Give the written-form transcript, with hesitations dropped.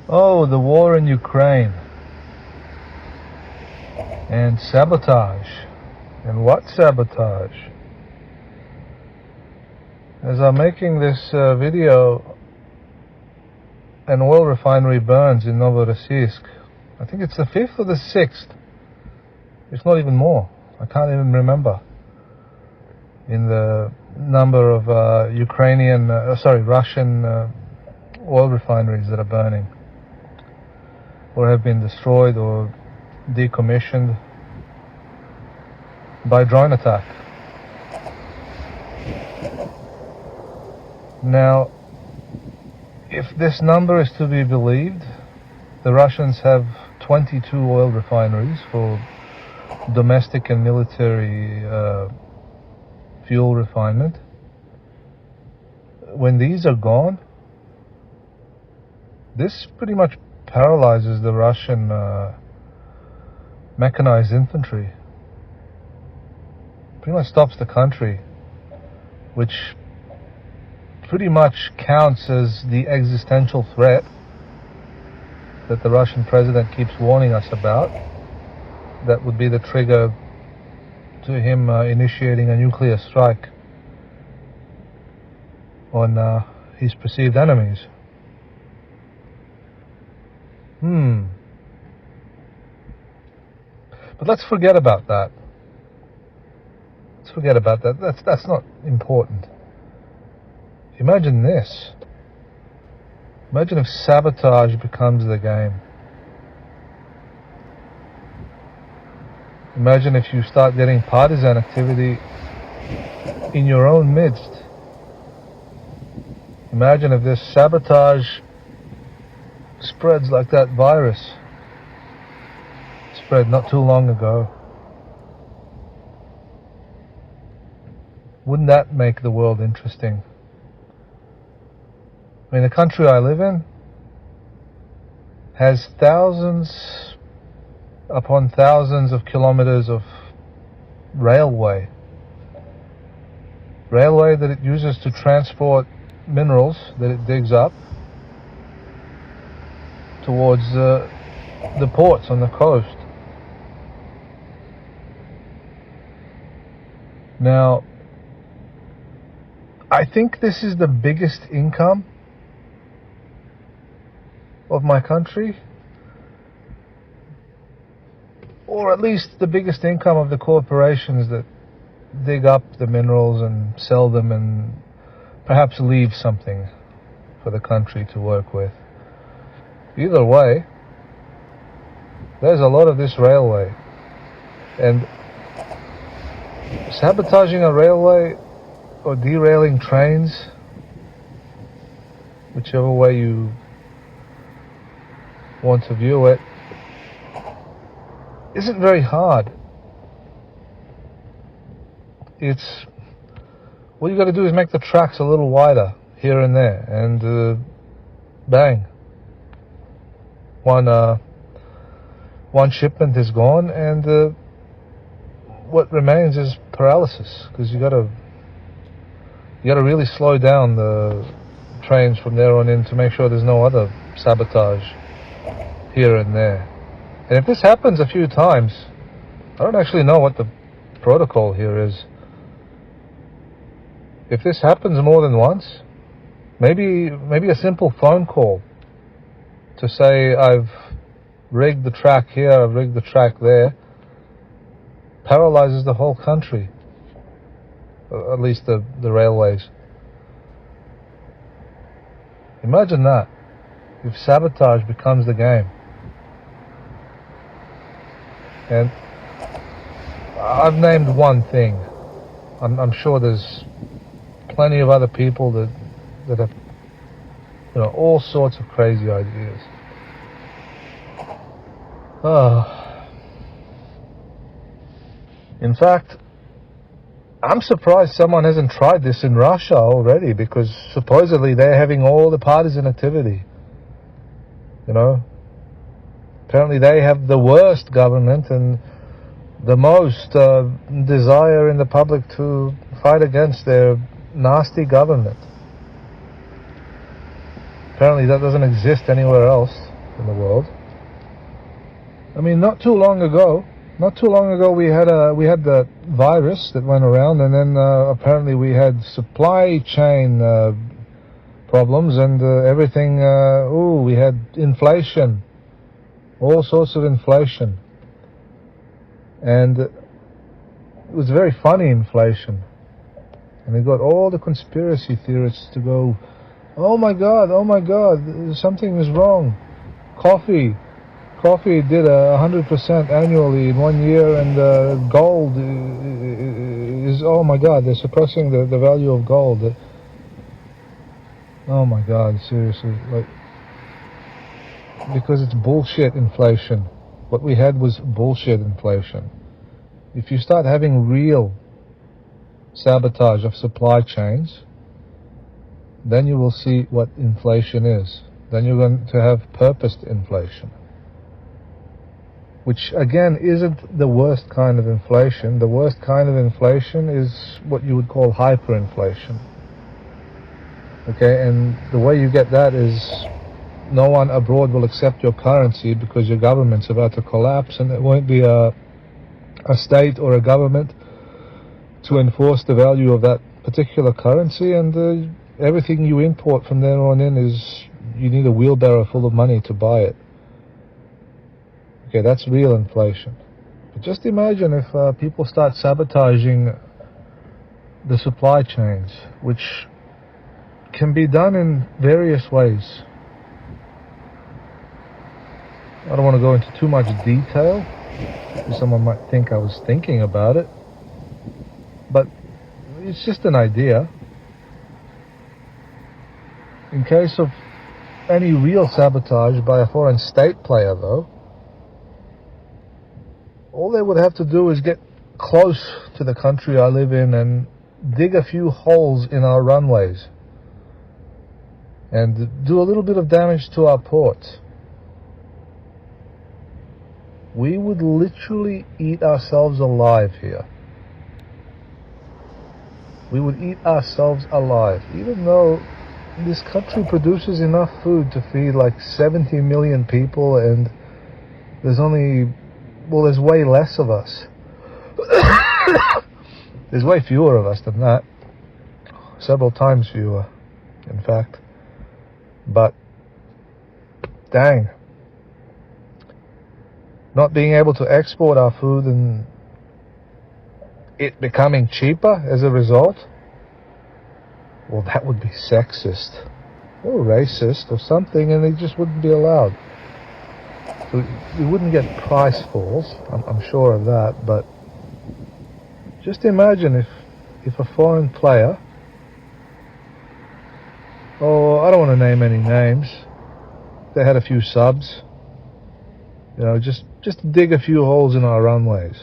Oh, the war in Ukraine and sabotage. And what sabotage? As I'm making this video, an oil refinery burns in Novorossiysk. I think it's the 5th or the 6th. It's not even more. I can't even remember. In the number of Russian oil refineries that are burning, or have been destroyed or decommissioned by drone attack. Now, if this number is to be believed, the Russians have 22 oil refineries for domestic and military fuel refinement. When these are gone, this pretty much paralyzes the Russian mechanized infantry. Pretty much stops the country, which pretty much counts as the existential threat that the Russian president keeps warning us about. That would be the trigger to him initiating a nuclear strike on his perceived enemies. But let's forget about that. That's not important. Imagine this. Imagine if sabotage becomes the game. Imagine if you start getting partisan activity in your own midst. Imagine if this sabotage spreads like that virus spread not too long ago. Wouldn't that make the world interesting? I mean, the country I live in has thousands upon thousands of kilometers of railway that it uses to transport minerals that it digs up towards the ports on the coast. Now, I think this is the biggest income of my country, or at least the biggest income of the corporations that dig up the minerals and sell them and perhaps leave something for the country to work with. Either way, there's a lot of this railway, and sabotaging a railway or derailing trains, whichever way you want to view it, isn't very hard. It's all you got to do is make the tracks a little wider here and there, and bang, one shipment is gone, and what remains is paralysis, because you got to really slow down the trains from there on in to make sure there's no other sabotage here and there. And if this happens a few times, I don't actually know what the protocol here is. If this happens more than once, maybe a simple phone call to say, I've rigged the track here, I've rigged the track there, paralyzes the whole country, at least the railways. Imagine that, if sabotage becomes the game. And I've named one thing. I'm sure there's plenty of other people that have, all sorts of crazy ideas. In fact, I'm surprised someone hasn't tried this in Russia already, because supposedly they're having all the partisan activity. Apparently they have the worst government and the most desire in the public to fight against their nasty government. Apparently that doesn't exist anywhere else. in the world. I mean, not too long ago, we had the virus that went around, and then apparently we had supply chain problems and everything. We had inflation, all sorts of inflation, and it was very funny inflation. And they got all the conspiracy theorists to go, oh my God, something is wrong. Coffee did 100% annually in 1 year, and gold is, oh my God, they're suppressing the value of gold. Oh my God, seriously, like, because it's bullshit inflation. What we had was bullshit inflation. If you start having real sabotage of supply chains, then you will see what inflation is. Then you're going to have purposed inflation, which again isn't the worst kind of inflation. The worst kind of inflation is what you would call hyperinflation. Okay, and the way you get that is no one abroad will accept your currency because your government's about to collapse, and there won't be a state or a government to enforce the value of that particular currency, and everything you import from there on in is, you need a wheelbarrow full of money to buy it. Okay, that's real inflation. But just imagine if people start sabotaging the supply chains, which can be done in various ways. I don't want to go into too much detail, because someone might think I was thinking about it, but it's just an idea. In case of any real sabotage by a foreign state player, though, all they would have to do is get close to the country I live in and dig a few holes in our runways and do a little bit of damage to our ports. We would literally eat ourselves alive here. We would eat ourselves alive, even though this country produces enough food to feed like 70 million people, and there's way less of us. There's way fewer of us than that. Several times fewer, in fact. But, dang. Not being able to export our food and it becoming cheaper as a result, well, that would be sexist or racist or something, and they just wouldn't be allowed. So we wouldn't get price falls, I'm sure of that, but just imagine if a foreign player, I don't want to name any names, they had a few subs, just dig a few holes in our runways.